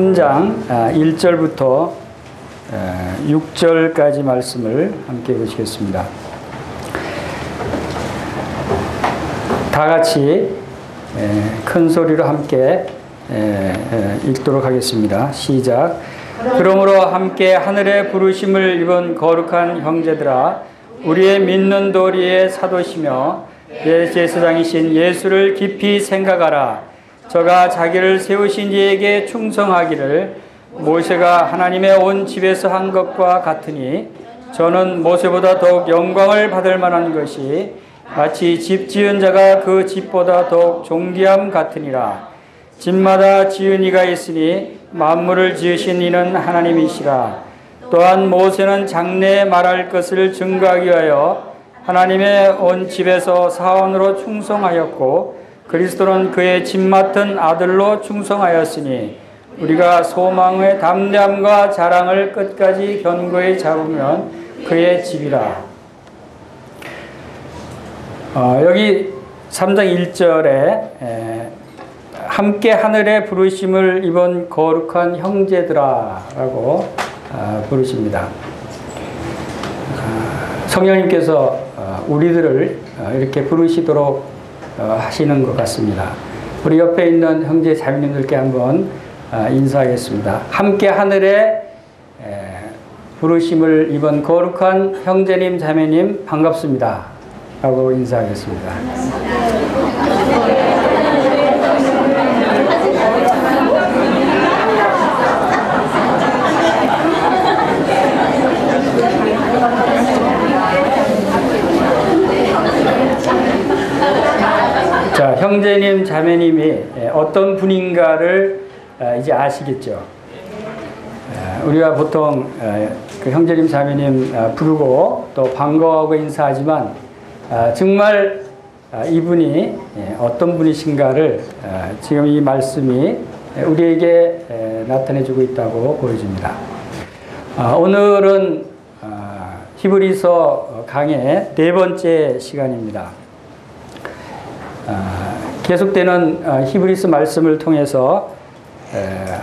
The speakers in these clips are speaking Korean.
3장 1절부터 6절까지 말씀을 함께 보시겠습니다. 다 같이 큰 소리로 함께 읽도록 하겠습니다. 시작. 그러므로 함께 하늘의 부르심을 입은 거룩한 형제들아, 우리의 믿는 도리의 사도시며 제사장이신 예수를 깊이 생각하라. 저가 자기를 세우신 이에게 충성하기를 모세가 하나님의 온 집에서 한 것과 같으니, 저는 모세보다 더욱 영광을 받을 만한 것이 마치 집 지은 자가 그 집보다 더욱 존귀함 같으니라. 집마다 지은 이가 있으니 만물을 지으신 이는 하나님이시라. 또한 모세는 장래에 말할 것을 증거하기 위하여 하나님의 온 집에서 사원으로 충성하였고, 그리스도는 그의 집 맡은 아들로 충성하였으니, 우리가 소망의 담대함과 자랑을 끝까지 견고히 잡으면 그의 집이라. 여기 3장 1절에 함께 하늘의 부르심을 입은 거룩한 형제들아 라고 부르십니다. 성령님께서 우리들을 이렇게 부르시도록 하시는 것 같습니다. 우리 옆에 있는 형제 자매님들께 한번 인사하겠습니다. 함께 하늘의 부르심을 입은 거룩한 형제님 자매님 반갑습니다 라고 인사하겠습니다. 자, 형제님 자매님이 어떤 분인가를 이제 아시겠죠. 우리가 보통 그 형제님 자매님 부르고 또 반가워하고 인사하지만, 정말 이분이 어떤 분이신가를 지금 이 말씀이 우리에게 나타내주고 있다고 보여집니다. 오늘은 히브리서 강의 네 번째 시간입니다. 계속되는 히브리서 말씀을 통해서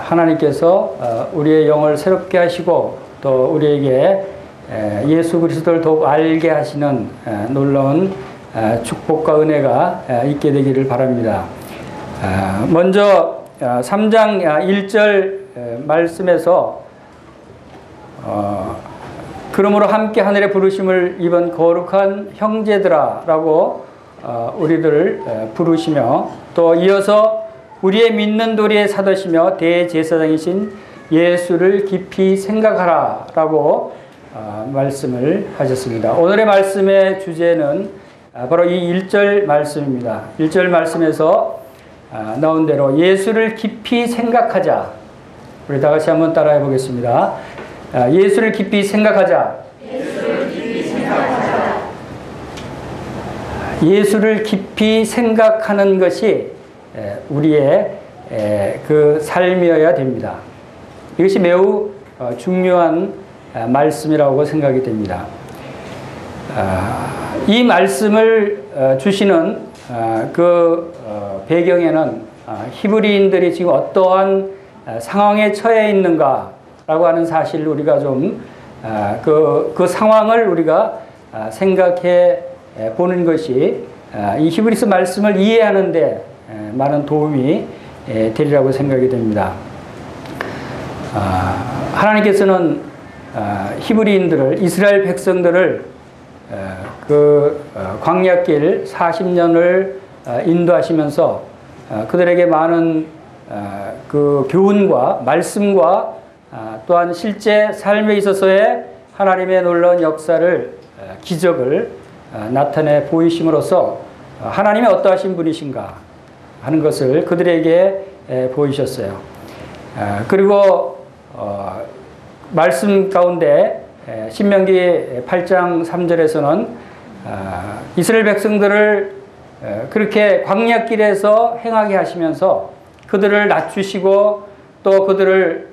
하나님께서 우리의 영을 새롭게 하시고 또 우리에게 예수 그리스도를 더욱 알게 하시는 놀라운 축복과 은혜가 있게 되기를 바랍니다. 먼저 3장 1절 말씀에서 그러므로 함께 하늘의 부르심을 입은 거룩한 형제들아 라고 우리들을 부르시며, 또 이어서 우리의 믿는 도리의 사도시며 대제사장이신 예수를 깊이 생각하라 라고 말씀을 하셨습니다. 오늘의 말씀의 주제는 바로 이 1절 말씀입니다. 1절 말씀에서 나온 대로 예수를 깊이 생각하자. 우리 다 같이 한번 따라해 보겠습니다. 예수를 깊이 생각하자. 예수를 깊이 생각하자. 예수를 깊이 생각하는 것이 우리의 그 삶이어야 됩니다. 이것이 매우 중요한 말씀이라고 생각이 됩니다. 이 말씀을 주시는 그 배경에는 히브리인들이 지금 어떠한 상황에 처해 있는가라고 하는 사실을 우리가 좀 그 상황을 우리가 생각해 보는 것이 이 히브리서 말씀을 이해하는 데 많은 도움이 되리라고 생각이 됩니다. 하나님께서는 히브리인들을, 이스라엘 백성들을 그 광야길 40년을 인도하시면서 그들에게 많은 그 교훈과 말씀과 또한 실제 삶에 있어서의 하나님의 놀라운 역사를, 기적을 나타내 보이심으로써 하나님이 어떠하신 분이신가 하는 것을 그들에게 보이셨어요. 그리고 말씀 가운데 신명기 8장 3절에서는 이스라엘 백성들을 그렇게 광야길에서 행하게 하시면서 그들을 낮추시고 또 그들을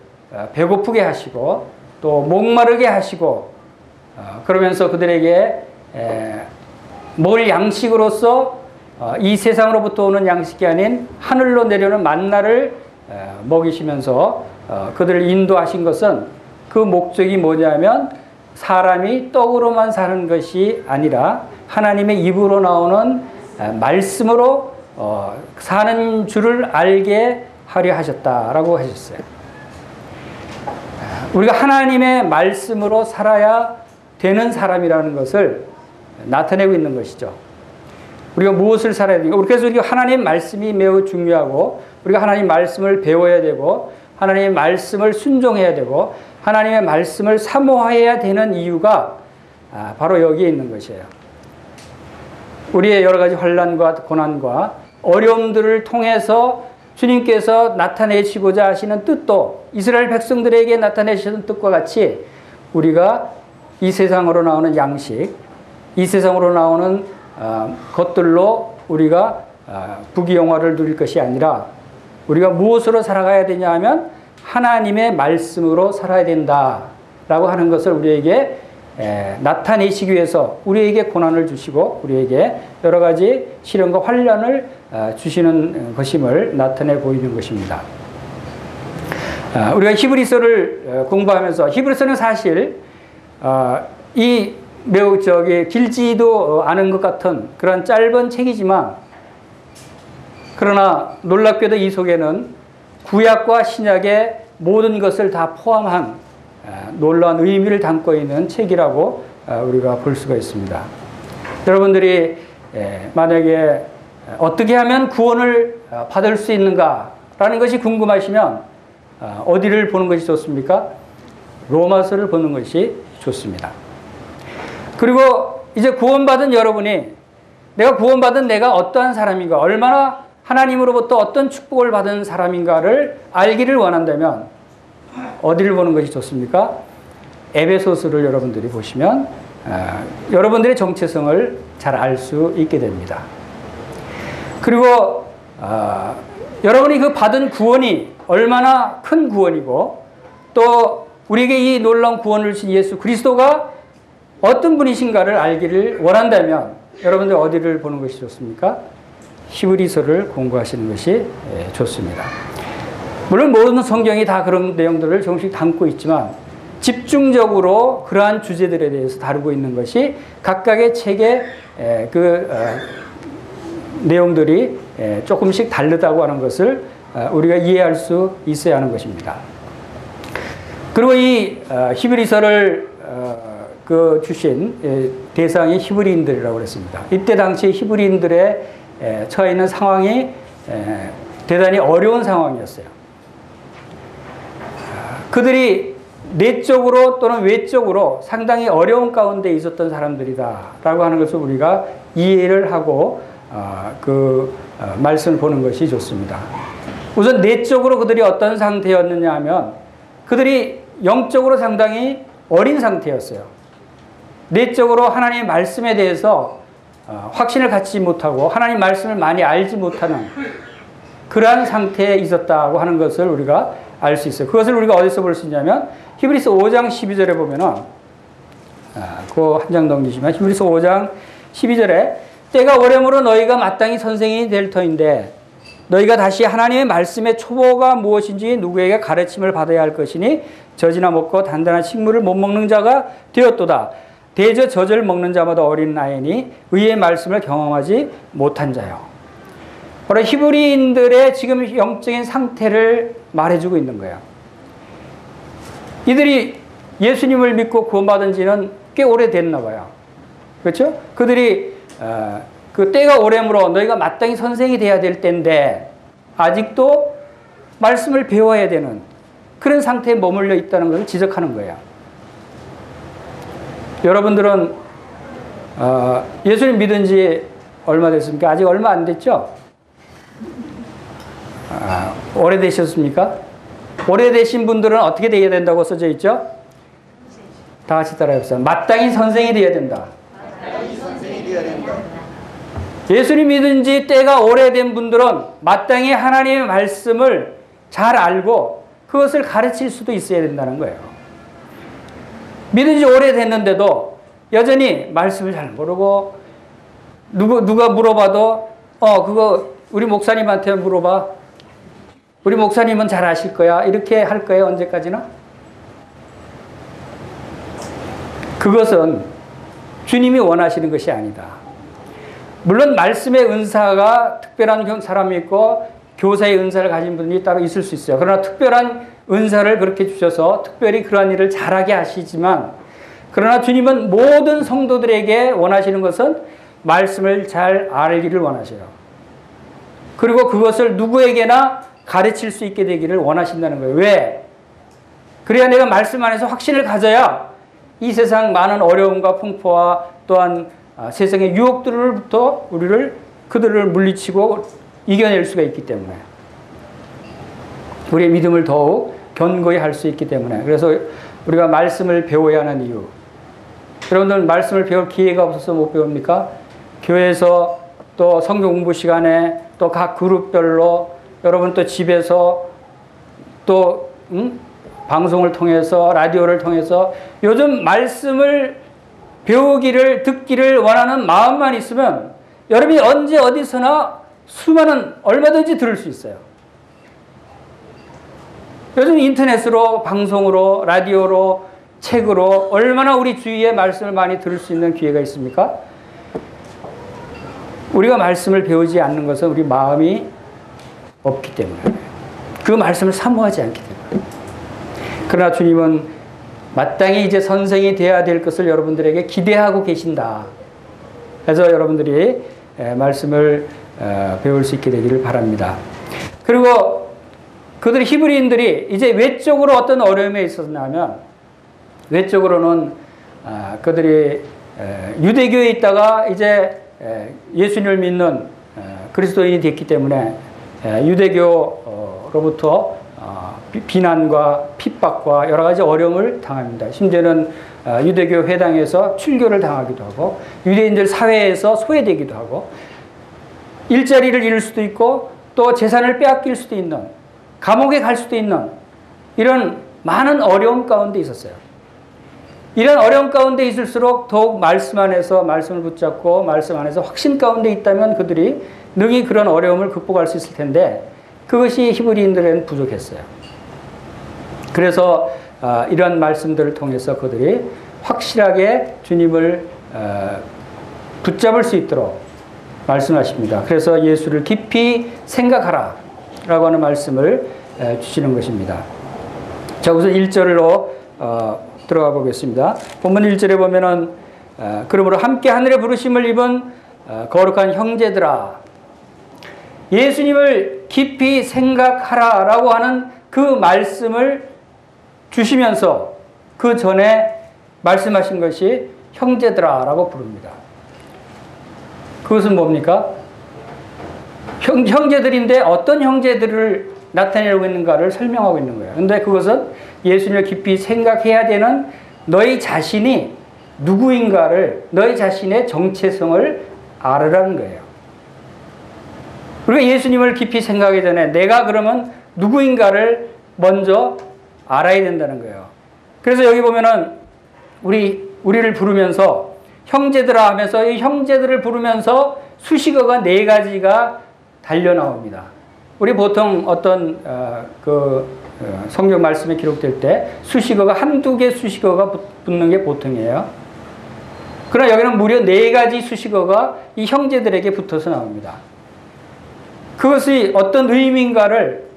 배고프게 하시고 또 목마르게 하시고, 그러면서 그들에게 먹을 양식으로서 이 세상으로부터 오는 양식이 아닌 하늘로 내려오는 만나를 먹이시면서 그들을 인도하신 것은 그 목적이 뭐냐면 사람이 떡으로만 사는 것이 아니라 하나님의 입으로 나오는 말씀으로 사는 줄을 알게 하려 하셨다라고 하셨어요. 우리가 하나님의 말씀으로 살아야 되는 사람이라는 것을 나타내고 있는 것이죠. 우리가 무엇을 살아야 되는가? 그래서 우리가 하나님 말씀이 매우 중요하고 우리가 하나님 말씀을 배워야 되고 하나님의 말씀을 순종해야 되고 하나님의 말씀을 사모해야 되는 이유가 바로 여기에 있는 것이에요. 우리의 여러 가지 환난과 고난과 어려움들을 통해서 주님께서 나타내시고자 하시는 뜻도 이스라엘 백성들에게 나타내시는 뜻과 같이 우리가 이 세상으로 나오는 양식, 이 세상으로 나오는 것들로 우리가 부귀영화를 누릴 것이 아니라 우리가 무엇으로 살아가야 되냐 하면 하나님의 말씀으로 살아야 된다라고 하는 것을 우리에게 나타내시기 위해서 우리에게 고난을 주시고 우리에게 여러 가지 시련과 환난을 주시는 것임을 나타내 보이는 것입니다. 우리가 히브리서를 공부하면서 히브리서는 사실 이 매우 길지도 않은 것 같은 그런 짧은 책이지만 그러나 놀랍게도 이 속에는 구약과 신약의 모든 것을 다 포함한 놀라운 의미를 담고 있는 책이라고 우리가 볼 수가 있습니다. 여러분들이 만약에 어떻게 하면 구원을 받을 수 있는가라는 것이 궁금하시면 어디를 보는 것이 좋습니까? 로마서를 보는 것이 좋습니다. 그리고 이제 구원받은 여러분이 내가 구원받은 내가 어떠한 사람인가, 얼마나 하나님으로부터 어떤 축복을 받은 사람인가를 알기를 원한다면 어디를 보는 것이 좋습니까? 에베소서를 여러분들이 보시면 여러분들의 정체성을 잘 알 수 있게 됩니다. 그리고 여러분이 그 받은 구원이 얼마나 큰 구원이고 또 우리에게 이 놀라운 구원을 주신 예수 그리스도가 어떤 분이신가를 알기를 원한다면 여러분들 어디를 보는 것이 좋습니까? 히브리서를 공부하시는 것이 좋습니다. 물론 모든 성경이 다 그런 내용들을 조금씩 담고 있지만 집중적으로 그러한 주제들에 대해서 다루고 있는 것이 각각의 책의 내용들이 조금씩 다르다고 하는 것을 우리가 이해할 수 있어야 하는 것입니다. 그리고 이 히브리서를 주신 대상이 히브리인들이라고 했습니다. 이때 당시 히브리인들의 처해 있는 상황이 대단히 어려운 상황이었어요. 그들이 내적으로 또는 외적으로 상당히 어려운 가운데 있었던 사람들이다라고 하는 것을 우리가 이해를 하고 말씀을 보는 것이 좋습니다. 우선 내적으로 그들이 어떤 상태였느냐 하면 그들이 영적으로 상당히 어린 상태였어요. 내적으로 하나님의 말씀에 대해서 확신을 갖지 못하고 하나님 말씀을 많이 알지 못하는 그러한 상태에 있었다고 하는 것을 우리가 알 수 있어요. 그것을 우리가 어디서 볼 수 있냐면 히브리서 5장 12절에 보면은 그 한 장 넘기시면 히브리서 5장 12절에 때가 오려므로 너희가 마땅히 선생이 될 터인데 너희가 다시 하나님의 말씀의 초보가 무엇인지 누구에게 가르침을 받아야 할 것이니 젖이나 먹고 단단한 식물을 못 먹는 자가 되었도다. 대저 젖을 먹는 자마다 어린 나이니 의의 말씀을 경험하지 못한 자요. 바로 히브리인들의 지금 영적인 상태를 말해주고 있는 거예요. 이들이 예수님을 믿고 구원받은 지는 꽤 오래됐나 봐요. 그렇죠? 그들이 그 때가 오래므로 너희가 마땅히 선생이 돼야 될 때인데 아직도 말씀을 배워야 되는 그런 상태에 머물러 있다는 것을 지적하는 거예요. 여러분들은 예수님 믿은 지 얼마 됐습니까? 아직 얼마 안 됐죠? 오래되셨습니까? 오래되신 분들은 어떻게 되어야 된다고 써져 있죠? 다 같이 따라해보세요. 마땅히 선생이 되어야 된다. 예수님 믿은 지 때가 오래된 분들은 마땅히 하나님의 말씀을 잘 알고 그것을 가르칠 수도 있어야 된다는 거예요. 믿은 지 오래됐는데도 여전히 말씀을 잘 모르고 누가 물어봐도 그거 우리 목사님한테 물어봐. 우리 목사님은 잘 아실 거야. 이렇게 할 거예요. 언제까지나? 그것은 주님이 원하시는 것이 아니다. 물론 말씀의 은사가 특별한 사람이 있고 교사의 은사를 가진 분이 따로 있을 수 있어요. 그러나 특별한 은사를 그렇게 주셔서 특별히 그러한 일을 잘하게 하시지만, 그러나 주님은 모든 성도들에게 원하시는 것은 말씀을 잘 알기를 원하셔요. 그리고 그것을 누구에게나 가르칠 수 있게 되기를 원하신다는 거예요. 왜? 그래야 내가 말씀 안에서 확신을 가져야 이 세상 많은 어려움과 풍파와 또한 세상의 유혹들로부터 그들을 물리치고 이겨낼 수가 있기 때문에, 우리의 믿음을 더욱 견고히 할 수 있기 때문에, 그래서 우리가 말씀을 배워야 하는 이유. 여러분들 말씀을 배울 기회가 없어서 못 배웁니까? 교회에서 또 성경 공부 시간에 또 각 그룹별로 여러분 또 집에서 또 방송을 통해서 라디오를 통해서 요즘 말씀을 배우기를 듣기를 원하는 마음만 있으면 여러분이 언제 어디서나 수많은 얼마든지 들을 수 있어요. 요즘 인터넷으로 방송으로 라디오로 책으로 얼마나 우리 주위에 말씀을 많이 들을 수 있는 기회가 있습니까? 우리가 말씀을 배우지 않는 것은 우리 마음이 없기 때문에, 그 말씀을 사모하지 않기 때문에. 그러나 주님은 마땅히 이제 선생이 되어야 될 것을 여러분들에게 기대하고 계신다. 그래서 여러분들이 말씀을 배울 수 있게 되기를 바랍니다. 그리고 그들 히브리인들이 이제 외적으로 어떤 어려움에 있었냐면, 외적으로는 그들이 유대교에 있다가 이제 예수님을 믿는 그리스도인이 됐기 때문에 유대교로부터 비난과 핍박과 여러 가지 어려움을 당합니다. 심지어는 유대교 회당에서 출교를 당하기도 하고 유대인들 사회에서 소외되기도 하고 일자리를 잃을 수도 있고 또 재산을 빼앗길 수도 있는, 감옥에 갈 수도 있는 이런 많은 어려움 가운데 있었어요. 이런 어려움 가운데 있을수록 더욱 말씀 안에서 말씀을 붙잡고 말씀 안에서 확신 가운데 있다면 그들이 능히 그런 어려움을 극복할 수 있을 텐데, 그것이 히브리인들에는 부족했어요. 그래서 이런 말씀들을 통해서 그들이 확실하게 주님을 붙잡을 수 있도록 말씀하십니다. 그래서 예수를 깊이 생각하라 라고 하는 말씀을 주시는 것입니다. 자, 우선 1절로 들어가 보겠습니다. 본문 1절에 보면은 그러므로 함께 하늘의 부르심을 입은 거룩한 형제들아, 예수님을 깊이 생각하라 라고 하는 그 말씀을 주시면서 그 전에 말씀하신 것이 형제들아 라고 부릅니다. 그것은 뭡니까? 형제들인데 어떤 형제들을 나타내고 있는가를 설명하고 있는 거예요. 그런데 그것은 예수님을 깊이 생각해야 되는 너희 자신이 누구인가를, 너희 자신의 정체성을 알으라는 거예요. 우리가 예수님을 깊이 생각하기 전에 내가 그러면 누구인가를 먼저 알아야 된다는 거예요. 그래서 여기 보면은 우리를 부르면서 형제들아 하면서 이 형제들을 부르면서 수식어가 4가지가 달려 나옵니다. 우리 보통 어떤 성경 말씀에 기록될 때 수식어가 한두 개 수식어가 붙는 게 보통이에요. 그러나 여기는 무려 4가지 수식어가 이 형제들에게 붙어서 나옵니다. 그것이 어떤 의미인가를,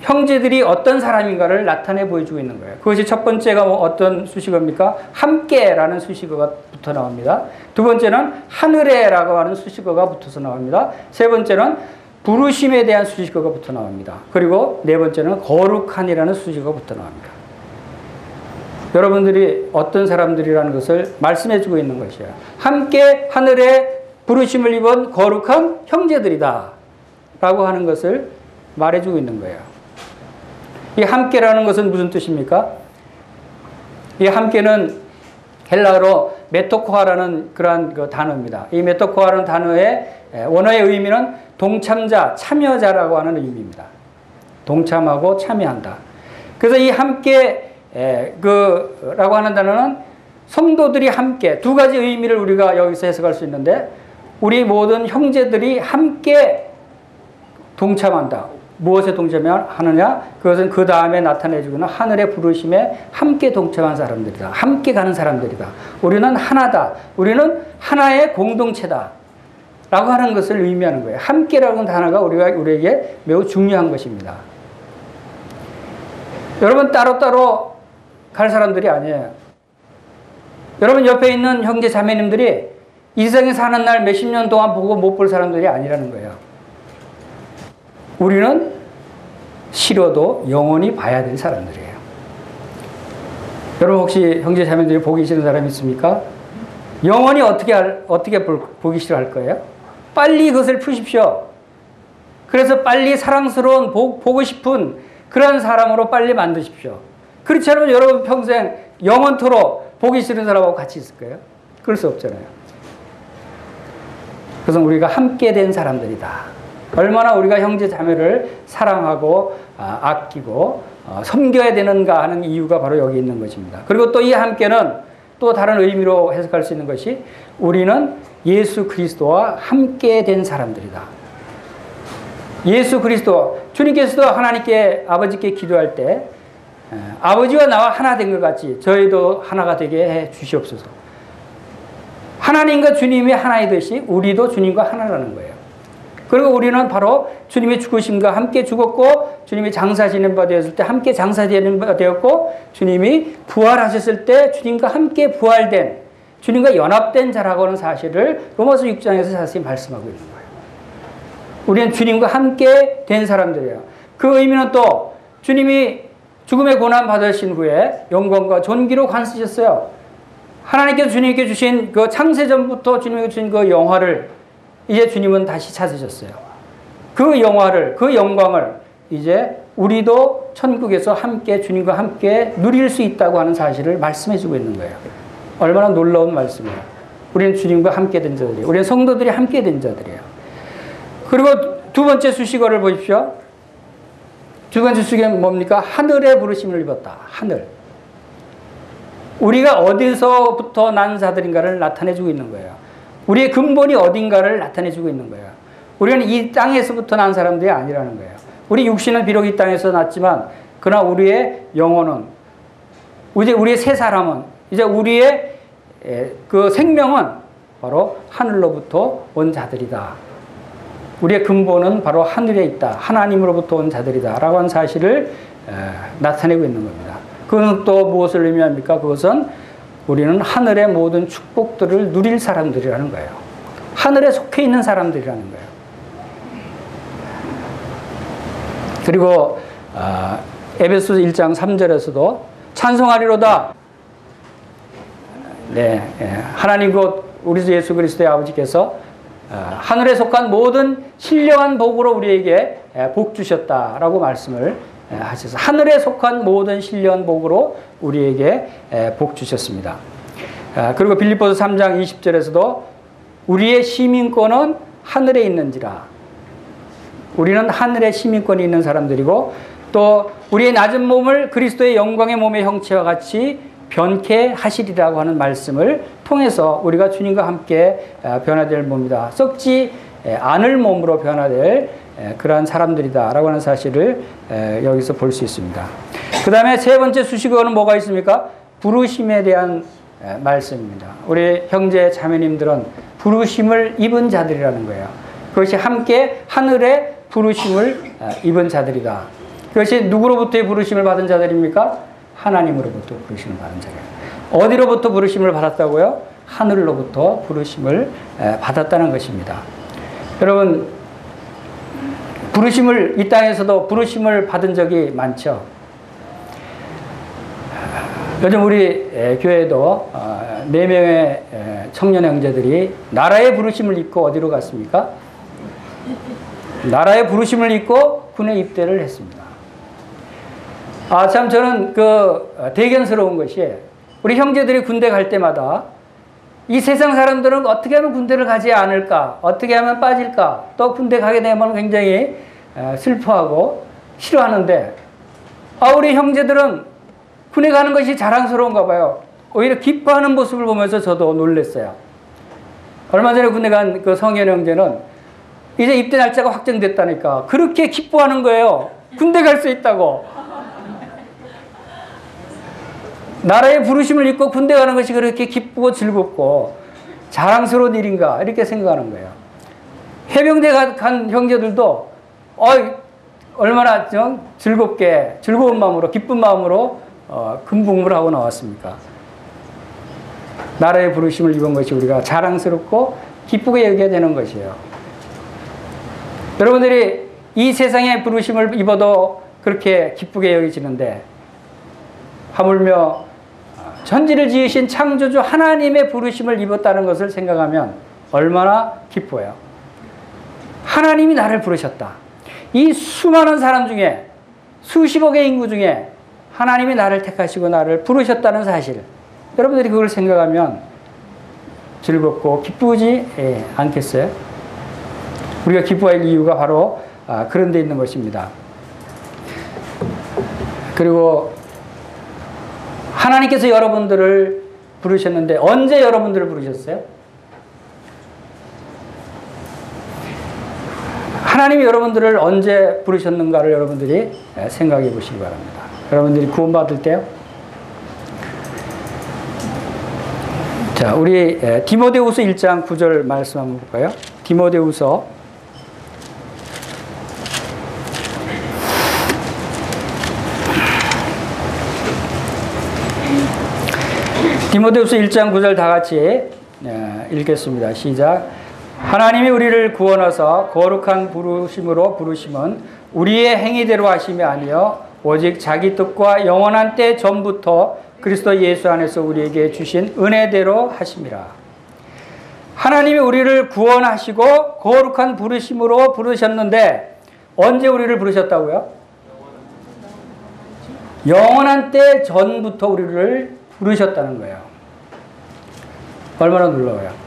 형제들이 어떤 사람인가를 나타내 보여주고 있는 거예요. 그것이 첫 번째가 어떤 수식어입니까? 함께라는 수식어가 붙어 나옵니다. 두 번째는 하늘에라고 하는 수식어가 붙어서 나옵니다. 세 번째는 부르심에 대한 수식어가 붙어 나옵니다. 그리고 네 번째는 거룩한이라는 수식어가 붙어 나옵니다. 여러분들이 어떤 사람들이라는 것을 말씀해 주고 있는 것이에요. 함께 하늘에 부르심을 입은 거룩한 형제들이다 라고 하는 것을 말해주고 있는 거예요. 이 함께라는 것은 무슨 뜻입니까? 이 함께는 헬라어로 메토코아라는 그러한 단어입니다. 이 메토코아라는 단어의 원어의 의미는 동참자, 참여자라고 하는 의미입니다. 동참하고 참여한다. 그래서 이 함께 라고 하는 단어는 성도들이 함께, 2가지 의미를 우리가 여기서 해석할 수 있는데, 우리 모든 형제들이 함께 동참한다. 무엇에 동참하느냐? 그것은 그 다음에 나타내주고는 하늘의 부르심에 함께 동참한 사람들이다. 함께 가는 사람들이다. 우리는 하나다. 우리는 하나의 공동체다. 라고 하는 것을 의미하는 거예요. 함께라는 단어가 우리에게 매우 중요한 것입니다. 여러분 따로따로 갈 사람들이 아니에요. 여러분 옆에 있는 형제 자매님들이 이 세상에 사는 날 몇십 년 동안 보고 못 볼 사람들이 아니라는 거예요. 우리는 싫어도 영원히 봐야 될 사람들이에요. 여러분 혹시 형제 자매들이 보기 싫은 사람 있습니까? 영원히 어떻게 보기 싫어할 거예요? 빨리 그것을 푸십시오. 그래서 빨리 사랑스러운 보고 싶은 그런 사람으로 빨리 만드십시오. 그렇지 않으면 여러분 평생 영원토록 보기 싫은 사람하고 같이 있을 거예요? 그럴 수 없잖아요. 그래서 우리가 함께 된 사람들이다. 얼마나 우리가 형제 자매를 사랑하고 아끼고 섬겨야 되는가 하는 이유가 바로 여기 있는 것입니다. 그리고 또 이 함께는 또 다른 의미로 해석할 수 있는 것이 우리는 예수 그리스도와 함께 된 사람들이다. 예수 그리스도, 주님께서도 하나님께 아버지께 기도할 때 아버지와 나와 하나 된 것 같이 저희도 하나가 되게 해 주시옵소서. 하나님과 주님이 하나이듯이 우리도 주님과 하나라는 거예요. 그리고 우리는 바로 주님의 죽으심과 함께 죽었고 주님이 장사지는 바 되었을 때 함께 장사되는 바 되었고 주님이 부활하셨을 때 주님과 함께 부활된 주님과 연합된 자라고 하는 사실을 로마서 6장에서 자세히 말씀하고 있는 거예요. 우리는 주님과 함께 된 사람들이에요. 그 의미는 또 주님이 죽음의 고난 받으신 후에 영광과 존귀로 관쓰셨어요. 하나님께서 주님께 주신 그 창세전부터 주님께 주신 그 영화를 이제 주님은 다시 찾으셨어요. 그 영화를, 그 영광을 이제 우리도 천국에서 함께 주님과 함께 누릴 수 있다고 하는 사실을 말씀해 주고 있는 거예요. 얼마나 놀라운 말씀이에요. 우리는 주님과 함께 된 자들이에요. 우리는 성도들이 함께 된 자들이에요. 그리고 두 번째 수식어를 보십시오. 두 번째 수식어는 뭡니까? 하늘의 부르심을 입었다. 하늘. 우리가 어디서부터 난 자들인가를 나타내주고 있는 거예요. 우리의 근본이 어딘가를 나타내주고 있는 거예요. 우리는 이 땅에서부터 난 사람들이 아니라는 거예요. 우리 육신은 비록 이 땅에서 났지만 그러나 우리의 영혼은 이제 우리의 새 사람은 이제 우리의 그 생명은 바로 하늘로부터 온 자들이다. 우리의 근본은 바로 하늘에 있다. 하나님으로부터 온 자들이다. 라고 하는 사실을 나타내고 있는 겁니다. 그것은 또 무엇을 의미합니까? 그것은 우리는 하늘의 모든 축복들을 누릴 사람들이라는 거예요. 하늘에 속해 있는 사람들이라는 거예요. 그리고 에베소서 1장 3절에서도 찬송하리로다. 네, 하나님 곧 우리 주 예수 그리스도의 아버지께서 하늘에 속한 모든 신령한 복으로 우리에게 복 주셨다라고 말씀을 하셔서 하늘에 속한 모든 신령한 복으로 우리에게 복 주셨습니다. 그리고 빌립보서 3장 20절에서도 우리의 시민권은 하늘에 있는지라. 우리는 하늘에 시민권이 있는 사람들이고 또 우리의 낮은 몸을 그리스도의 영광의 몸의 형체와 같이 변케 하시리라고 하는 말씀을 통해서 우리가 주님과 함께 변화될 몸이다. 썩지 않을 몸으로 변화될 그러한 사람들이다라고 하는 사실을 여기서 볼 수 있습니다. 그 다음에 세 번째 수식어는 뭐가 있습니까? 부르심에 대한 말씀입니다. 우리 형제 자매님들은 부르심을 입은 자들이라는 거예요. 그것이 함께 하늘의 부르심을 입은 자들이다. 그것이 누구로부터의 부르심을 받은 자들입니까? 하나님으로부터 부르심을 받은 자들. 어디로부터 부르심을 받았다고요? 하늘로부터 부르심을 받았다는 것입니다. 여러분, 부르심을 이 땅에서도 부르심을 받은 적이 많죠. 요즘 우리 교회도 4명의 청년 형제들이 나라의 부르심을 입고 어디로 갔습니까? 나라의 부르심을 입고 군에 입대를 했습니다. 참 저는 대견스러운 것이 우리 형제들이 군대 갈 때마다 이 세상 사람들은 어떻게 하면 군대를 가지 않을까? 어떻게 하면 빠질까? 또 군대 가게 되면 굉장히 슬퍼하고 싫어하는데 우리 형제들은 군에 가는 것이 자랑스러운가 봐요. 오히려 기뻐하는 모습을 보면서 저도 놀랐어요. 얼마 전에 군대 간 그 성현 형제는 이제 입대 날짜가 확정됐다니까. 그렇게 기뻐하는 거예요. 군대 갈 수 있다고. 나라의 부르심을 입고 군대 가는 것이 그렇게 기쁘고 즐겁고 자랑스러운 일인가 이렇게 생각하는 거예요. 해병대 간 형제들도 얼마나 즐겁게 즐거운 마음으로 기쁜 마음으로 군복무를 하고 나왔습니까? 나라의 부르심을 입은 것이 우리가 자랑스럽고 기쁘게 여겨야 되는 것이에요. 여러분들이 이 세상의 부르심을 입어도 그렇게 기쁘게 여기지는데 하물며 천지를 지으신 창조주 하나님의 부르심을 입었다는 것을 생각하면 얼마나 기뻐요. 하나님이 나를 부르셨다. 이 수많은 사람 중에 수십억의 인구 중에 하나님이 나를 택하시고 나를 부르셨다는 사실, 여러분들이 그걸 생각하면 즐겁고 기쁘지 않겠어요? 우리가 기뻐할 이유가 바로 그런 데 있는 것입니다. 그리고 하나님께서 여러분들을 부르셨는데 언제 여러분들을 부르셨어요? 하나님이 여러분들을 언제 부르셨는가를 여러분들이 생각해 보시기 바랍니다. 여러분들이 구원받을 때요. 자, 우리 디모데후서 1장 9절 말씀 한번 볼까요? 디모데후서 1장 9절 다 같이 읽겠습니다. 시작. 하나님이 우리를 구원하사 거룩한 부르심으로 부르심은 우리의 행위대로 하심이 아니요 오직 자기 뜻과 영원한 때 전부터 그리스도 예수 안에서 우리에게 주신 은혜대로 하심이라. 하나님이 우리를 구원하시고 거룩한 부르심으로 부르셨는데 언제 우리를 부르셨다고요? 영원한 때 전부터 우리를 부르셨다는 거예요. 얼마나 놀라워요.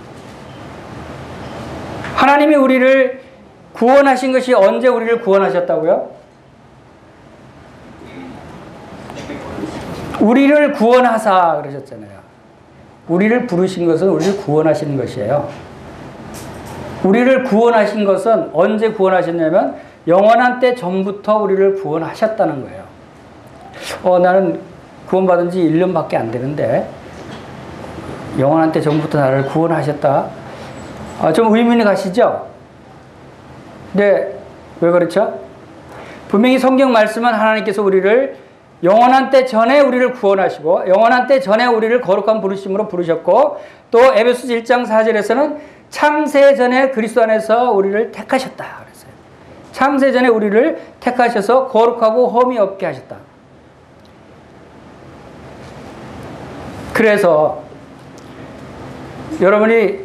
하나님이 우리를 구원하신 것이 언제 우리를 구원하셨다고요? 우리를 구원하사 그러셨잖아요. 우리를 부르신 것은 우리를 구원하시는 것이에요. 우리를 구원하신 것은 언제 구원하셨냐면 영원한 때 전부터 우리를 구원하셨다는 거예요. 나는 구원받은 지 1년밖에 안 되는데 영원한 때 전부터 나를 구원하셨다. 좀 의문이 가시죠? 네, 왜 그렇죠? 분명히 성경 말씀은 하나님께서 우리를 영원한 때 전에 우리를 구원하시고 영원한 때 전에 우리를 거룩한 부르심으로 부르셨고 또 에베소서 1장 4절에서는 창세 전에 그리스도 안에서 우리를 택하셨다 그랬어요. 창세 전에 우리를 택하셔서 거룩하고 험이 없게 하셨다. 그래서 여러분이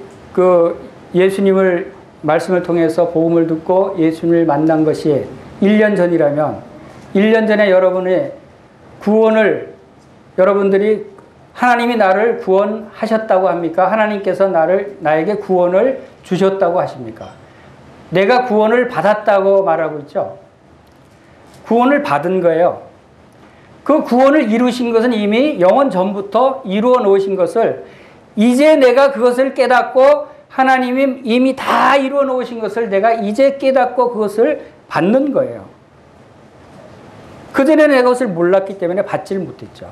예수님을 말씀을 통해서 복음을 듣고 예수님을 만난 것이 1년 전이라면 1년 전에 여러분의 구원을 여러분들이 하나님이 나를 구원하셨다고 합니까? 하나님께서 나에게 구원을 주셨다고 하십니까? 내가 구원을 받았다고 말하고 있죠. 구원을 받은 거예요. 그 구원을 이루신 것은 이미 영원 전부터 이루어 놓으신 것을 이제 내가 그것을 깨닫고 하나님이 이미 다 이루어 놓으신 것을 내가 이제 깨닫고 그것을 받는 거예요. 그전에 내가 그것을 몰랐기 때문에 받지를 못했죠.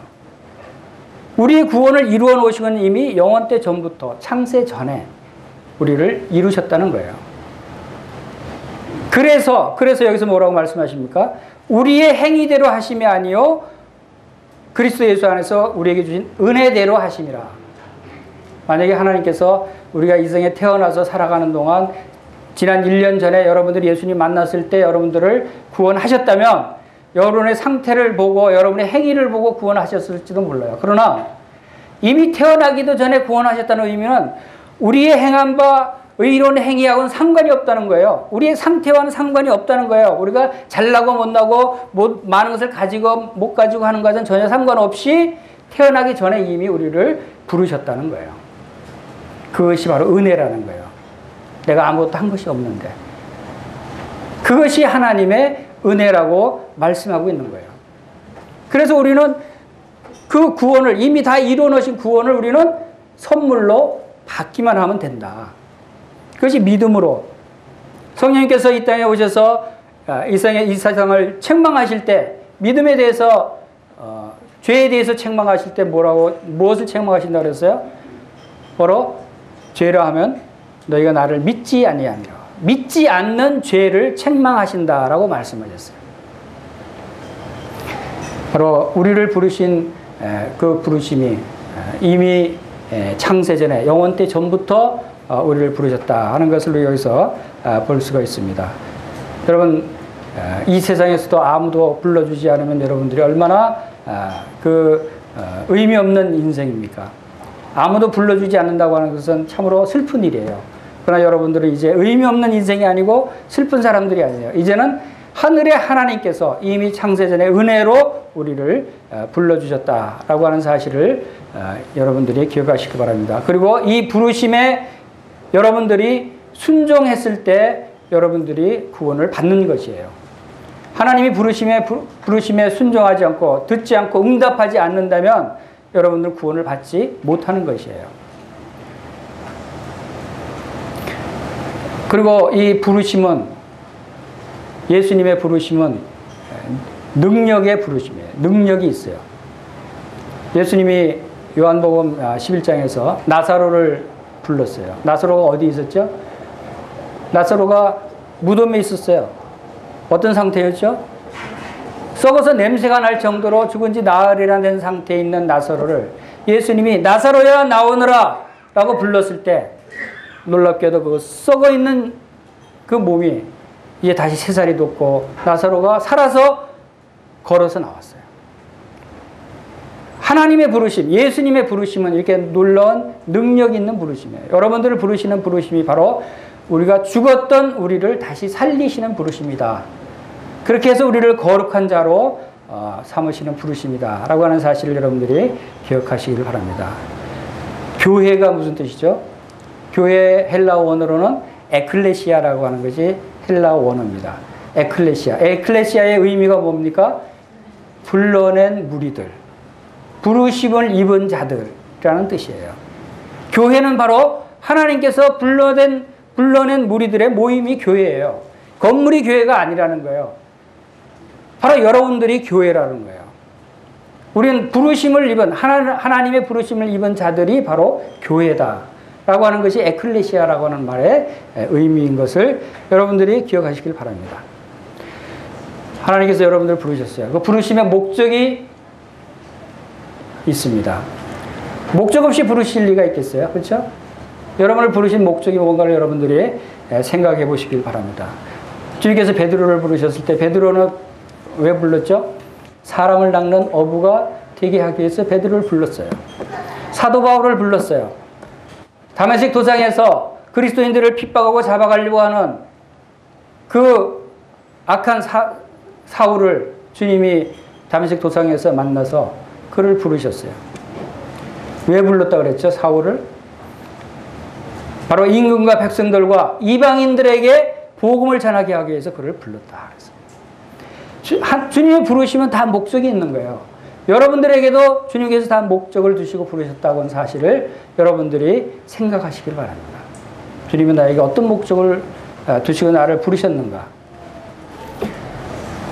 우리의 구원을 이루어 놓으신 건 이미 영원 때 전부터 창세 전에 우리를 이루셨다는 거예요. 그래서 여기서 뭐라고 말씀하십니까? 우리의 행위대로 하심이 아니요 그리스도 예수 안에서 우리에게 주신 은혜대로 하심이라. 만약에 하나님께서 우리가 이 생에 태어나서 살아가는 동안 지난 1년 전에 여러분들이 예수님 만났을 때 여러분들을 구원하셨다면 여러분의 상태를 보고 여러분의 행위를 보고 구원하셨을지도 몰라요. 그러나 이미 태어나기도 전에 구원하셨다는 의미는 우리의 행한 바 의로운 행위하고는 상관이 없다는 거예요. 우리의 상태와는 상관이 없다는 거예요. 우리가 잘나고 못나고 많은 것을 가지고 못 가지고 하는 것은 전혀 상관없이 태어나기 전에 이미 우리를 부르셨다는 거예요. 그것이 바로 은혜라는 거예요. 내가 아무것도 한 것이 없는데. 그것이 하나님의 은혜라고 말씀하고 있는 거예요. 그래서 우리는 그 구원을 이미 다 이루어 놓으신 구원을 우리는 선물로 받기만 하면 된다. 그것이 믿음으로 성령님께서 이 땅에 오셔서 이 세상을 책망하실 때 믿음에 대해서 죄에 대해서 책망하실 때 무엇을 책망하신다고 그랬어요? 바로 죄라 하면 너희가 나를 믿지 아니하니라. 믿지 않는 죄를 책망하신다라고 말씀하셨어요. 바로 우리를 부르신 그 부르심이 이미 창세전에 영원 때 전부터 우리를 부르셨다 하는 것을 여기서 볼 수가 있습니다. 여러분 이 세상에서도 아무도 불러주지 않으면 여러분들이 얼마나 의미 없는 인생입니까? 아무도 불러주지 않는다고 하는 것은 참으로 슬픈 일이에요. 그러나 여러분들은 이제 의미 없는 인생이 아니고 슬픈 사람들이 아니에요. 이제는 하늘의 하나님께서 이미 창세전에 은혜로 우리를 불러주셨다라고 하는 사실을 여러분들이 기억하시기 바랍니다. 그리고 이 부르심에 여러분들이 순종했을 때 여러분들이 구원을 받는 것이에요. 하나님이 부르심에 순종하지 않고 듣지 않고 응답하지 않는다면 여러분들은 구원을 받지 못하는 것이에요. 그리고 이 부르심은 예수님의 부르심은 능력의 부르심이에요. 능력이 있어요. 예수님이 요한복음 11장에서 나사로를 불렀어요. 나사로가 어디 있었죠? 나사로가 무덤에 있었어요. 어떤 상태였죠? 썩어서 냄새가 날 정도로 죽은 지 나흘이나 된 상태에 있는 나사로를 예수님이 나사로야 나오너라 라고 불렀을 때 놀랍게도 그 썩어 있는 그 몸이 이제 다시 새살이 돋고 나사로가 살아서 걸어서 나왔어요. 하나님의 부르심, 예수님의 부르심은 이렇게 놀라운 능력 있는 부르심이에요. 여러분들을 부르시는 부르심이 바로 우리가 죽었던 우리를 다시 살리시는 부르심이다. 그렇게 해서 우리를 거룩한 자로 삼으시는 부르심이다 라고 하는 사실을 여러분들이 기억하시기를 바랍니다. 교회가 무슨 뜻이죠? 교회 헬라어 원어로는 에클레시아라고 하는 것이 헬라어 원어입니다. 에클레시아. 에클레시아의 의미가 뭡니까? 불러낸 무리들, 부르심을 입은 자들이라는 뜻이에요. 교회는 바로 하나님께서 불러낸 무리들의 모임이 교회예요. 건물이 교회가 아니라는 거예요. 바로 여러분들이 교회라는 거예요. 우리는 부르심을 입은 하나님의 부르심을 입은 자들이 바로 교회다 라고 하는 것이 에클레시아라고 하는 말의 의미인 것을 여러분들이 기억하시길 바랍니다. 하나님께서 여러분들을 부르셨어요. 그 부르심의 목적이 있습니다. 목적 없이 부르실 리가 있겠어요? 그렇죠? 여러분을 부르신 목적이 뭔가를 여러분들이 생각해 보시길 바랍니다. 주님께서 베드로를 부르셨을 때 베드로는 왜 불렀죠? 사람을 낚는 어부가 되게 하기 위해서 베드로를 불렀어요. 사도 바울을 불렀어요. 다메섹 도상에서 그리스도인들을 핍박하고 잡아가려고 하는 그 악한 사울을 주님이 다메섹 도상에서 만나서 그를 부르셨어요. 왜 불렀다 그랬죠? 사울을? 바로 임금과 백성들과 이방인들에게 복음을 전하게 하기 위해서 그를 불렀다 그랬어요. 주님의 부르심은 다 목적이 있는 거예요. 여러분들에게도 주님께서 다 목적을 두시고 부르셨다고 하는 사실을 여러분들이 생각하시길 바랍니다. 주님은 나에게 어떤 목적을 두시고 나를 부르셨는가?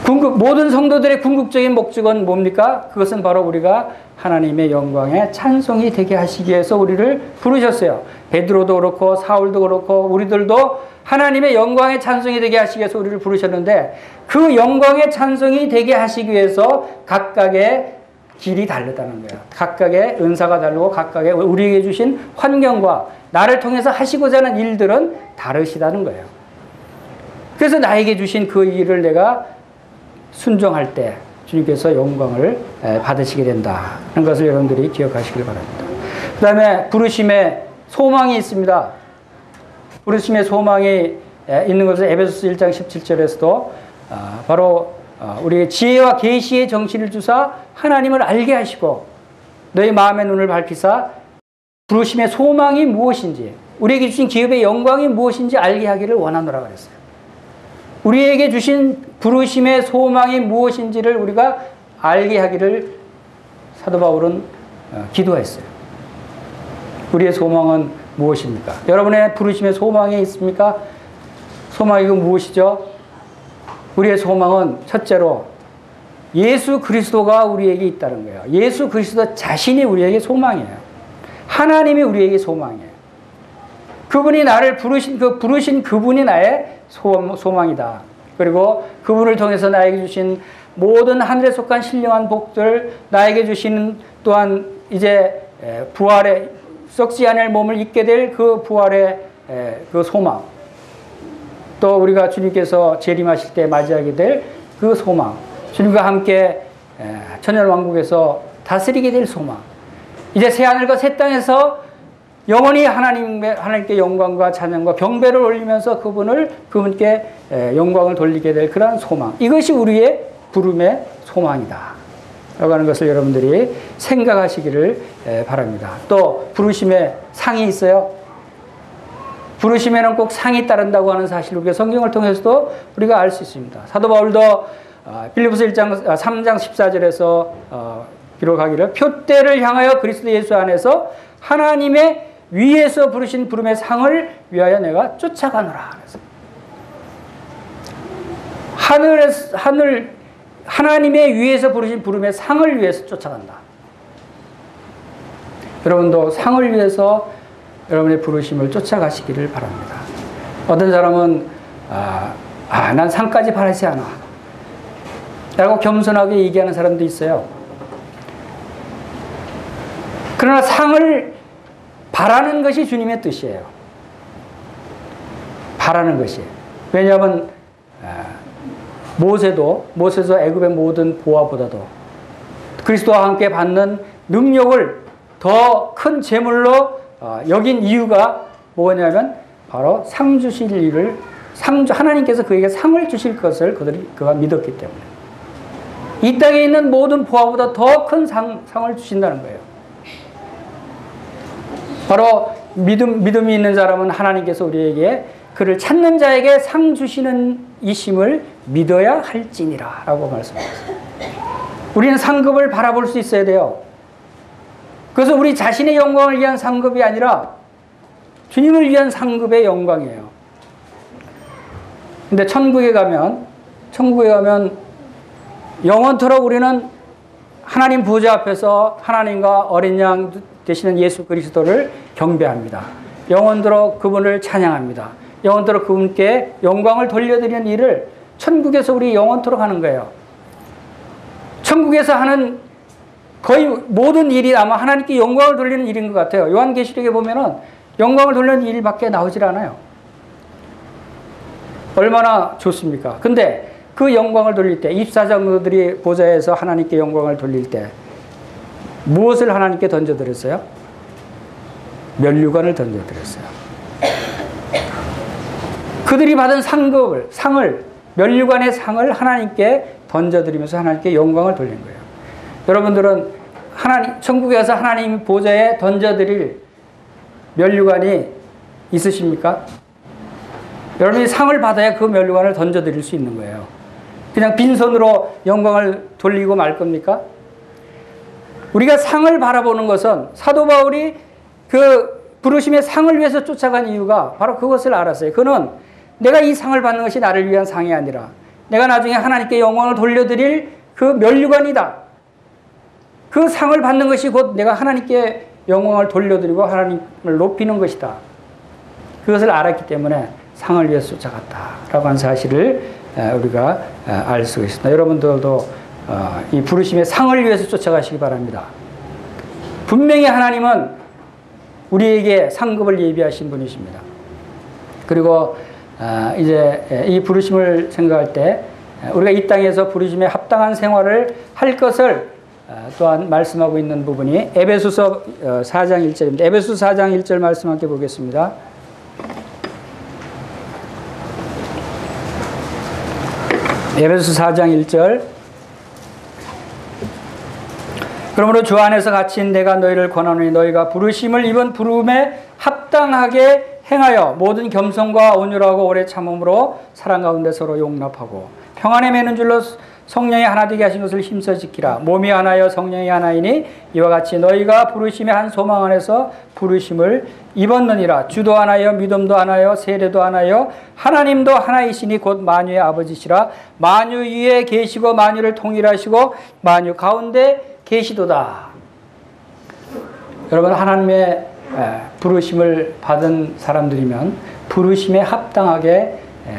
모든 성도들의 궁극적인 목적은 뭡니까? 그것은 바로 우리가 하나님의 영광에 찬송이 되게 하시기 위해서 우리를 부르셨어요. 베드로도 그렇고 사울도 그렇고 우리들도 하나님의 영광의 찬송이 되게 하시기 위해서 우리를 부르셨는데 그 영광의 찬송이 되게 하시기 위해서 각각의 길이 다르다는 거예요. 각각의 은사가 다르고 각각의 우리에게 주신 환경과 나를 통해서 하시고자 하는 일들은 다르시다는 거예요. 그래서 나에게 주신 그 일을 내가 순종할 때 주님께서 영광을 받으시게 된다는 것을 여러분들이 기억하시길 바랍니다. 그 다음에 부르심에 소망이 있습니다. 부르심의 소망이 있는 것을 에베소서 1장 17절에서도 바로 우리의 지혜와 계시의 정신을 주사 하나님을 알게 하시고 너희 마음의 눈을 밝히사 부르심의 소망이 무엇인지 우리에게 주신 기업의 영광이 무엇인지 알게 하기를 원하노라 그랬어요. 우리에게 주신 부르심의 소망이 무엇인지를 우리가 알게 하기를 사도 바울은 기도했어요. 우리의 소망은 무엇입니까? 여러분의 부르심의 소망이 있습니까? 소망이 무엇이죠? 우리의 소망은 첫째로 예수 그리스도가 우리에게 있다는 거예요. 예수 그리스도 자신이 우리에게 소망이에요. 하나님이 우리에게 소망이에요. 그분이 나를 부르신 그분이 나의 소망이다. 그리고 그분을 통해서 나에게 주신 모든 하늘에 속한 신령한 복들, 나에게 주시는 또한 이제 부활의 썩지 않을 몸을 입게 될 그 부활의 그 소망, 또 우리가 주님께서 재림하실 때 맞이하게 될 그 소망, 주님과 함께 천년왕국에서 다스리게 될 소망, 이제 새하늘과 새 땅에서 영원히 하나님께 영광과 찬양과 경배를 올리면서 그분께 영광을 돌리게 될 그런 소망, 이것이 우리의 부름의 소망이다 라고 하는 것을 여러분들이 생각하시기를 바랍니다. 또 부르심에 상이 있어요. 부르심에는 꼭 상이 따른다고 하는 사실을 우리가 성경을 통해서도 우리가 알 수 있습니다. 사도 바울도 빌립보서 3장 14절에서 기록하기를 표대를 향하여 그리스도 예수 안에서 하나님의 위에서 부르신 부름의 상을 위하여 내가 쫓아가노라. 하나님의 위에서 부르신 부름의 상을 위해서 쫓아간다. 여러분도 상을 위해서 여러분의 부르심을 쫓아가시기를 바랍니다. 어떤 사람은 난 상까지 바라지 않아 라고 겸손하게 얘기하는 사람도 있어요. 그러나 상을 바라는 것이 주님의 뜻이에요. 바라는 것이. 왜냐하면 모세도 애굽의 모든 보화보다도 그리스도와 함께 받는 능력을 더 큰 재물로 여긴 이유가 뭐냐면 바로 상 주실 일을 하나님께서 그에게 상을 주실 것을 그가 믿었기 때문에 이 땅에 있는 모든 보화보다 더 큰 상을 주신다는 거예요. 바로 믿음이 있는 사람은 하나님께서 우리에게 그를 찾는 자에게 상 주시는 이심을 믿어야 할지니라 라고 말씀하셨어요. 우리는 상급을 바라볼 수 있어야 돼요. 그래서 우리 자신의 영광을 위한 상급이 아니라 주님을 위한 상급의 영광이에요. 근데 천국에 가면 영원토록 우리는 하나님 보좌 앞에서 하나님과 어린 양 되시는 예수 그리스도를 경배합니다. 영원토록 그분을 찬양합니다. 영원토록 그분께 영광을 돌려드리는 일을 천국에서 우리 영원토록 하는 거예요. 천국에서 하는 거의 모든 일이 아마 하나님께 영광을 돌리는 일인 것 같아요. 요한계시록에 보면은 영광을 돌리는 일밖에 나오질 않아요. 얼마나 좋습니까? 근데 그 영광을 돌릴 때, 24장로들이 보좌에서 하나님께 영광을 돌릴 때 무엇을 하나님께 던져드렸어요? 면류관을 던져드렸어요. 그들이 받은 상을, 면류관의 상을 하나님께 던져드리면서 하나님께 영광을 돌린 거예요. 여러분들은 천국에 가서 하나님 보좌에 던져드릴 면류관이 있으십니까? 여러분이 상을 받아야 그 면류관을 던져드릴 수 있는 거예요. 그냥 빈손으로 영광을 돌리고 말 겁니까? 우리가 상을 바라보는 것은 사도 바울이 그 부르심의 상을 위해서 쫓아간 이유가 바로 그것을 알았어요. 그는 내가 이 상을 받는 것이 나를 위한 상이 아니라 내가 나중에 하나님께 영광을 돌려드릴 그 면류관이다. 그 상을 받는 것이 곧 내가 하나님께 영광을 돌려드리고 하나님을 높이는 것이다. 그것을 알았기 때문에 상을 위해서 쫓아갔다라고 하는 사실을 우리가 알 수가 있습니다. 여러분들도 이 부르심의 상을 위해서 쫓아가시기 바랍니다. 분명히 하나님은 우리에게 상급을 예비하신 분이십니다. 그리고 이제 이 부르심을 생각할 때 우리가 이 땅에서 부르심에 합당한 생활을 할 것을 또한 말씀하고 있는 부분이 에베소서 4장 1절입니다. 에베소서 4장 1절 말씀 함께 보겠습니다. 에베소서 4장 1절. 그러므로 주 안에서 갇힌 내가 너희를 권하노니 너희가 부르심을 입은 부름에 합당하게 행하여 모든 겸손과 온유하고 오래 참음으로 사랑 가운데 서로 용납하고 평안에 매는 줄로 성령이 하나 되게 하신 것을 힘써 지키라. 몸이 하나여 성령이 하나이니 이와 같이 너희가 부르심의 한 소망 안에서 부르심을 입었느니라. 주도 하나여 믿음도 하나여 세례도 하나여 하나님도 하나이시니 곧 만유의 아버지시라. 만유 위에 계시고 만유를 통일하시고 만유 가운데 계시도다. 여러분, 하나님의 부르심을 받은 사람들이면 부르심에 합당하게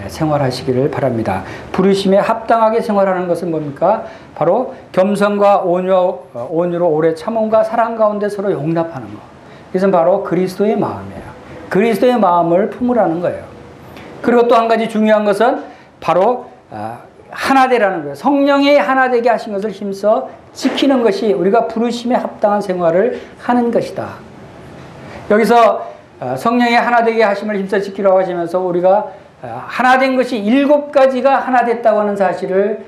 생활하시기를 바랍니다. 부르심에 합당하게 생활하는 것은 뭡니까? 바로 겸손과 온유로 오래 참음과 사랑 가운데 서로 용납하는 것. 이것은 바로 그리스도의 마음이에요. 그리스도의 마음을 품으라는 거예요. 그리고 또 한 가지 중요한 것은 바로 하나 되라는 거예요. 성령이 하나 되게 하신 것을 힘써 지키는 것이 우리가 부르심에 합당한 생활을 하는 것이다. 여기서 성령이 하나 되게 하심을 힘써 지키라고 하시면서 우리가 하나 된 것이 7가지가 하나 됐다고 하는 사실을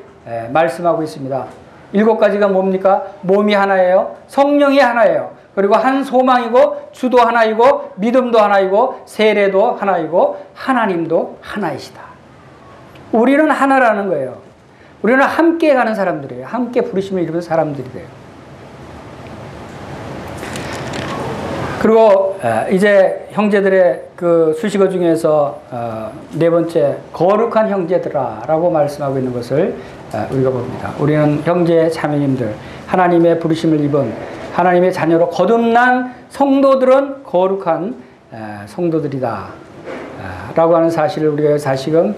말씀하고 있습니다. 7가지가 뭡니까? 몸이 하나예요. 성령이 하나예요. 그리고 한 소망이고 주도 하나이고 믿음도 하나이고 세례도 하나이고 하나님도 하나이시다. 우리는 하나라는 거예요. 우리는 함께 가는 사람들이에요. 함께 부르심을 이루는 사람들이 돼요. 그리고 이제 형제들의 그 수식어 중에서 4번째, 거룩한 형제들아 라고 말씀하고 있는 것을 우리가 봅니다. 우리는 형제 자매님들, 하나님의 부르심을 입은 하나님의 자녀로 거듭난 성도들은 거룩한 성도들이다 라고 하는 사실을 우리가 다시금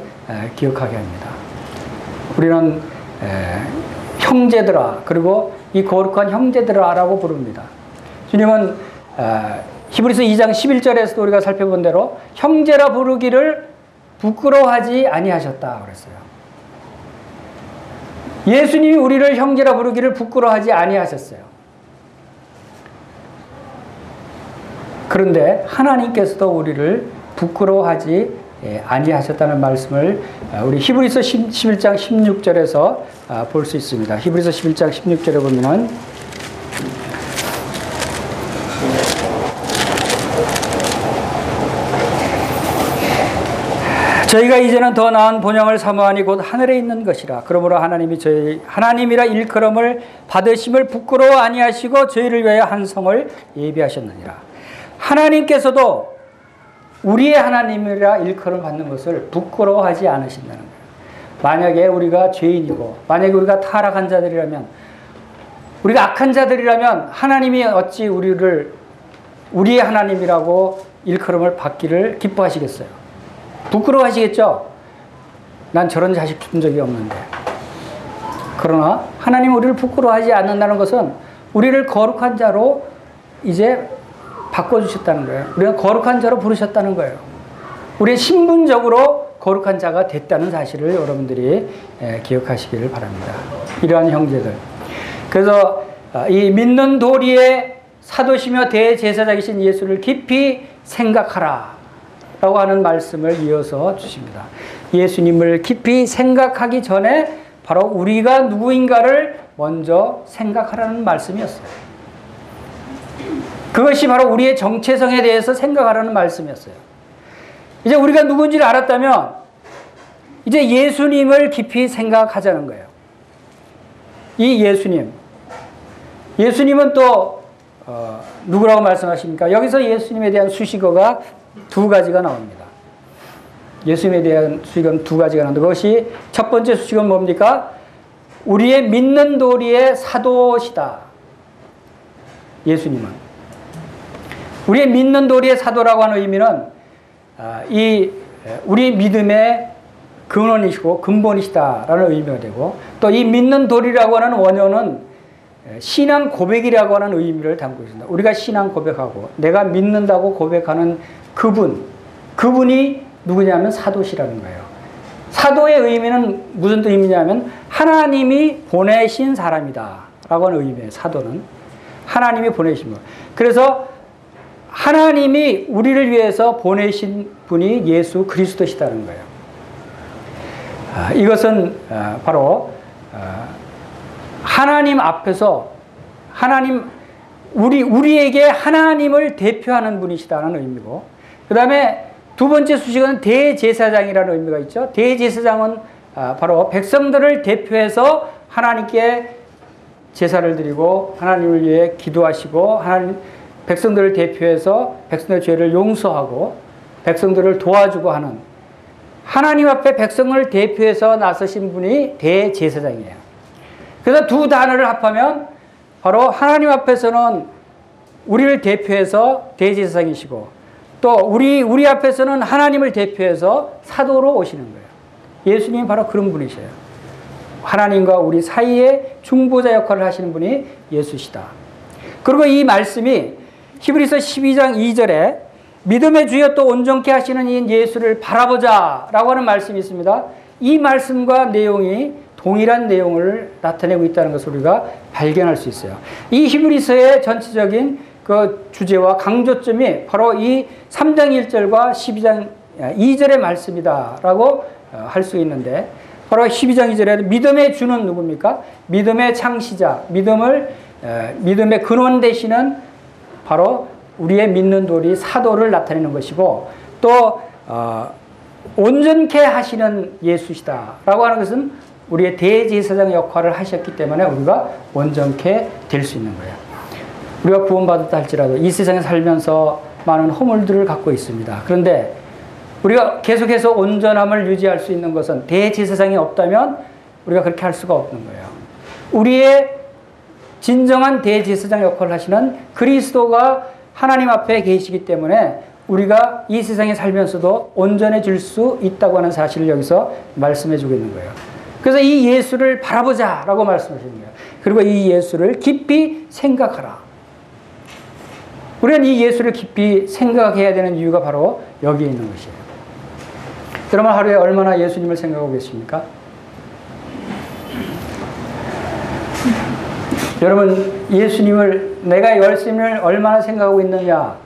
기억하게 합니다. 우리는 형제들아, 그리고 이 거룩한 형제들아 라고 부릅니다. 주님은 히브리서 2장 11절에서도 우리가 살펴본 대로 형제라 부르기를 부끄러워하지 아니하셨다 그랬어요. 예수님이 우리를 형제라 부르기를 부끄러워하지 아니하셨어요. 그런데 하나님께서도 우리를 부끄러워하지 아니하셨다는 말씀을 우리 히브리서 11장 16절에서 볼 수 있습니다. 히브리서 11장 16절에 보면은 저희가 이제는 더 나은 본향을 사모하니 곧 하늘에 있는 것이라. 그러므로 하나님이 하나님이라 일컬음을 받으심을 부끄러워 아니하시고 저희를 위하여 한 성을 예비하셨느니라. 하나님께서도 우리의 하나님이라 일컬음 받는 것을 부끄러워하지 않으신다는 거예요. 만약에 우리가 죄인이고 만약에 우리가 타락한 자들이라면, 우리가 악한 자들이라면 하나님이 어찌 우리를 우리의 하나님이라고 일컬음을 받기를 기뻐하시겠어요? 부끄러워하시겠죠? 난 저런 자식 준 적이 없는데. 그러나 하나님 우리를 부끄러워하지 않는다는 것은 우리를 거룩한 자로 이제 바꿔주셨다는 거예요. 우리가 거룩한 자로 부르셨다는 거예요. 우리의 신분적으로 거룩한 자가 됐다는 사실을 여러분들이 기억하시기를 바랍니다. 이러한 형제들. 그래서 이 믿는 도리의 사도시며 대제사장이신 예수를 깊이 생각하라 라고 하는 말씀을 이어서 주십니다. 예수님을 깊이 생각하기 전에 바로 우리가 누구인가를 먼저 생각하라는 말씀이었어요. 그것이 바로 우리의 정체성에 대해서 생각하라는 말씀이었어요. 이제 우리가 누군지를 알았다면 이제 예수님을 깊이 생각하자는 거예요. 이 예수님은 또 누구라고 말씀하십니까? 여기서 예수님에 대한 수식어가 2가지가 나옵니다. 예수님에 대한 수식어는 2가지가 나옵니다. 그것이 첫 번째 수식어는 뭡니까? 우리의 믿는 도리의 사도시다. 예수님은. 우리의 믿는 도리의 사도라고 하는 의미는 우리 믿음의 근원이시고 근본이시다라는 의미가 되고, 또 이 믿는 도리라고 하는 원어는 신앙 고백이라고 하는 의미를 담고 있습니다. 우리가 신앙 고백하고 내가 믿는다고 고백하는 그분이 누구냐면 사도시라는 거예요. 사도의 의미는 무슨 의미냐면 하나님이 보내신 사람이다 라고 하는 의미예요. 사도는 하나님이 보내신 것. 그래서 하나님이 우리를 위해서 보내신 분이 예수 그리스도시다는 거예요. 이것은 바로 하나님 앞에서 우리에게 하나님을 대표하는 분이시다는 의미고, 그 다음에 2번째 수식어는 대제사장이라는 의미가 있죠. 대제사장은 바로 백성들을 대표해서 하나님께 제사를 드리고 하나님을 위해 기도하시고 하나님 백성들을 대표해서 백성들의 죄를 용서하고 백성들을 도와주고 하는 하나님 앞에 백성을 대표해서 나서신 분이 대제사장이에요. 그래서 두 단어를 합하면 바로 하나님 앞에서는 우리를 대표해서 대제사장이시고 또 우리 앞에서는 하나님을 대표해서 사도로 오시는 거예요. 예수님이 바로 그런 분이셔요. 하나님과 우리 사이에 중보자 역할을 하시는 분이 예수시다. 그리고 이 말씀이 히브리서 12장 2절에 믿음의 주여 또 온전케 하시는 이 예수를 바라보자 라고 하는 말씀이 있습니다. 이 말씀과 내용이 동일한 내용을 나타내고 있다는 것을 우리가 발견할 수 있어요. 이 히브리서의 전체적인 그 주제와 강조점이 바로 이 3장 1절과 12장 2절의 말씀이다 라고 할 수 있는데 바로 12장 2절에 믿음의 주는 누굽니까? 믿음의 창시자, 믿음의 근원 되시는 바로 우리의 믿는 도리 사도를 나타내는 것이고 또 온전케 하시는 예수시다 라고 하는 것은 우리의 대제사장 역할을 하셨기 때문에 우리가 온전케 될 수 있는 거예요. 우리가 구원받았다 할지라도 이 세상에 살면서 많은 허물들을 갖고 있습니다. 그런데 우리가 계속해서 온전함을 유지할 수 있는 것은 대제사장이 없다면 우리가 그렇게 할 수가 없는 거예요. 우리의 진정한 대제사장 역할을 하시는 그리스도가 하나님 앞에 계시기 때문에 우리가 이 세상에 살면서도 온전해질 수 있다고 하는 사실을 여기서 말씀해 주고 있는 거예요. 그래서 이 예수를 바라보자라고 말씀하시는 거예요. 그리고 이 예수를 깊이 생각하라. 우리는 이 예수를 깊이 생각해야 되는 이유가 바로 여기에 있는 것이에요. 여러분 하루에 얼마나 예수님을 생각하고 계십니까? 여러분 예수님을 내가 예수님을 얼마나 생각하고 있느냐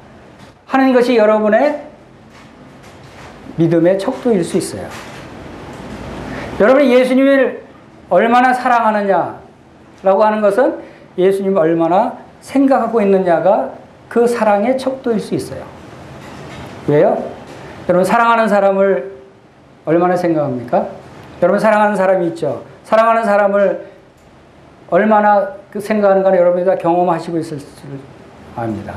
하는 것이 여러분의 믿음의 척도일 수 있어요. 여러분이 예수님을 얼마나 사랑하느냐라고 하는 것은 예수님을 얼마나 생각하고 있느냐가 그 사랑의 척도일 수 있어요. 왜요? 여러분 사랑하는 사람을 얼마나 생각합니까? 여러분 사랑하는 사람이 있죠. 사랑하는 사람을 얼마나 생각하는가 여러분이 다 경험하시고 있을 줄 압니다.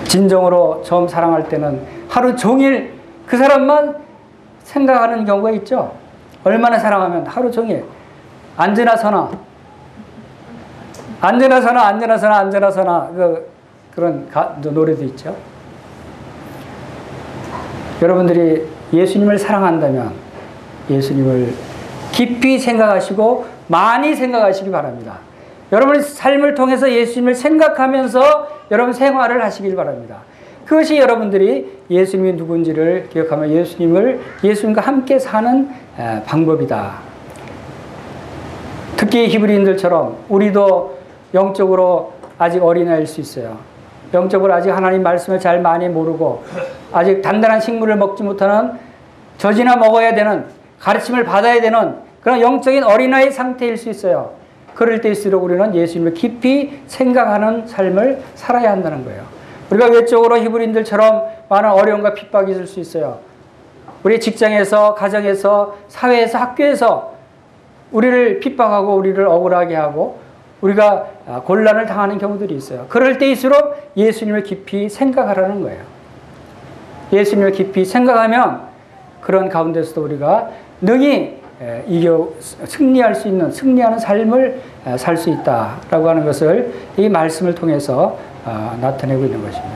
진정으로 처음 사랑할 때는 하루 종일 그 사람만 생각하는 경우가 있죠. 얼마나 사랑하면 하루 종일 앉으나 서나 그런 노래도 있죠. 여러분들이 예수님을 사랑한다면 예수님을 깊이 생각하시고 많이 생각하시기 바랍니다. 여러분의 삶을 통해서 예수님을 생각하면서 여러분 생활을 하시길 바랍니다. 그것이 여러분들이 예수님이 누군지를 기억하며 예수님과 함께 사는 방법이다. 특히 히브리인들처럼 우리도 영적으로 아직 어린아이일 수 있어요. 영적으로 아직 하나님 말씀을 잘 많이 모르고 아직 단단한 식물을 먹지 못하는 젖이나 먹어야 되는 가르침을 받아야 되는 그런 영적인 어린아이 상태일 수 있어요. 그럴 때일수록 우리는 예수님을 깊이 생각하는 삶을 살아야 한다는 거예요. 우리가 외적으로 히브리인들처럼 많은 어려움과 핍박이 있을 수 있어요. 우리 직장에서, 가정에서, 사회에서, 학교에서 우리를 핍박하고 우리를 억울하게 하고 우리가 곤란을 당하는 경우들이 있어요. 그럴 때일수록 예수님을 깊이 생각하라는 거예요. 예수님을 깊이 생각하면 그런 가운데서도 우리가 능히 승리하는 삶을 살 수 있다라고 하는 것을 이 말씀을 통해서 나타내고 있는 것입니다.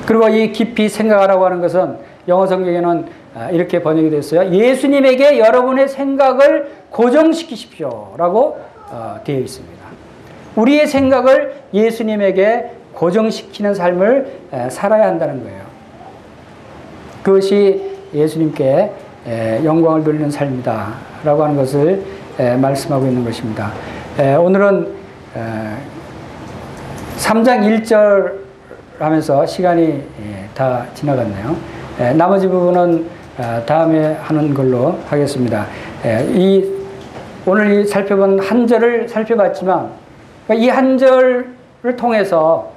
그리고 이 깊이 생각하라고 하는 것은 영어 성경에는 이렇게 번역이 됐어요. 예수님에게 여러분의 생각을 고정시키십시오라고 되어 있습니다. 우리의 생각을 예수님에게 고정시키는 삶을 살아야 한다는 거예요. 그것이 예수님께 영광을 돌리는 삶이다 라고 하는 것을 말씀하고 있는 것입니다. 오늘은 3장 1절 하면서 시간이 다 지나갔네요. 나머지 부분은 다음에 하는 걸로 하겠습니다. 오늘 살펴본 한 절을 살펴봤지만 이 한 절을 통해서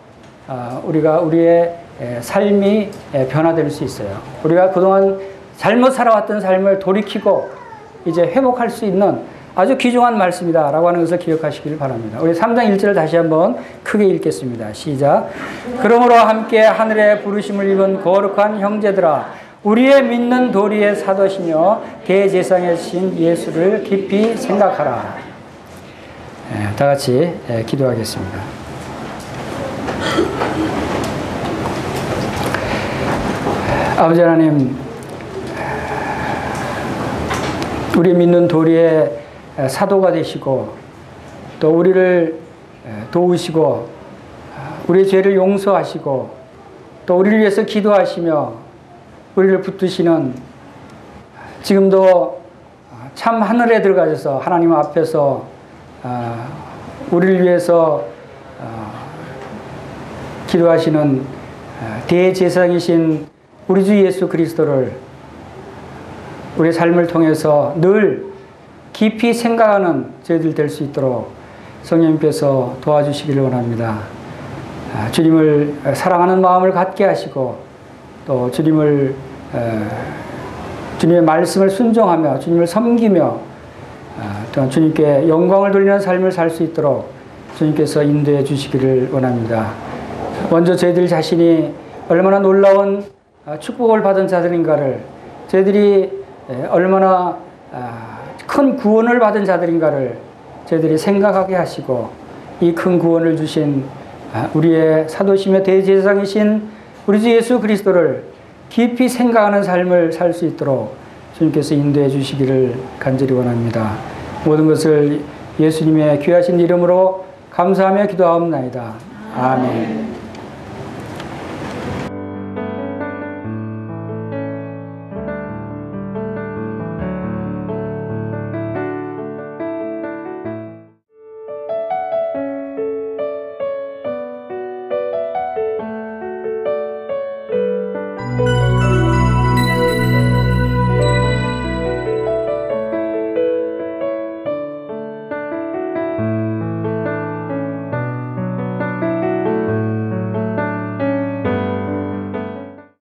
우리가 우리의 삶이 변화될 수 있어요. 우리가 그동안 잘못 살아왔던 삶을 돌이키고 이제 회복할 수 있는 아주 귀중한 말씀이다라고 하는 것을 기억하시길 바랍니다. 우리 3장 1절을 다시 한번 크게 읽겠습니다. 시작. 그러므로 함께 하늘에 부르심을 입은 거룩한 형제들아, 우리의 믿는 도리의 사도시며 대제사장이신 예수를 깊이 생각하라. 다 같이 기도하겠습니다. 아버지 하나님, 우리 믿는 도리의 사도가 되시고 또 우리를 도우시고 우리의 죄를 용서하시고 또 우리를 위해서 기도하시며 우리를 붙드시는, 지금도 참 하늘에 들어가셔서 하나님 앞에서 우리를 위해서 기도하시는 대제사장이신 우리 주 예수 그리스도를 우리의 삶을 통해서 늘 깊이 생각하는 저희들 될 수 있도록 성령님께서 도와주시기를 원합니다. 주님을 사랑하는 마음을 갖게 하시고 또 주님의 말씀을 순종하며 주님을 섬기며 또 주님께 영광을 돌리는 삶을 살 수 있도록 주님께서 인도해 주시기를 원합니다. 먼저 저희들 자신이 얼마나 놀라운 축복을 받은 자들인가를, 저희들이 얼마나 큰 구원을 받은 자들인가를 저희들이 생각하게 하시고, 이 큰 구원을 주신 우리의 사도시며 대제사장이신 우리 주 예수 그리스도를 깊이 생각하는 삶을 살 수 있도록 주님께서 인도해 주시기를 간절히 원합니다. 모든 것을 예수님의 귀하신 이름으로 감사하며 기도하옵나이다. 아멘. you.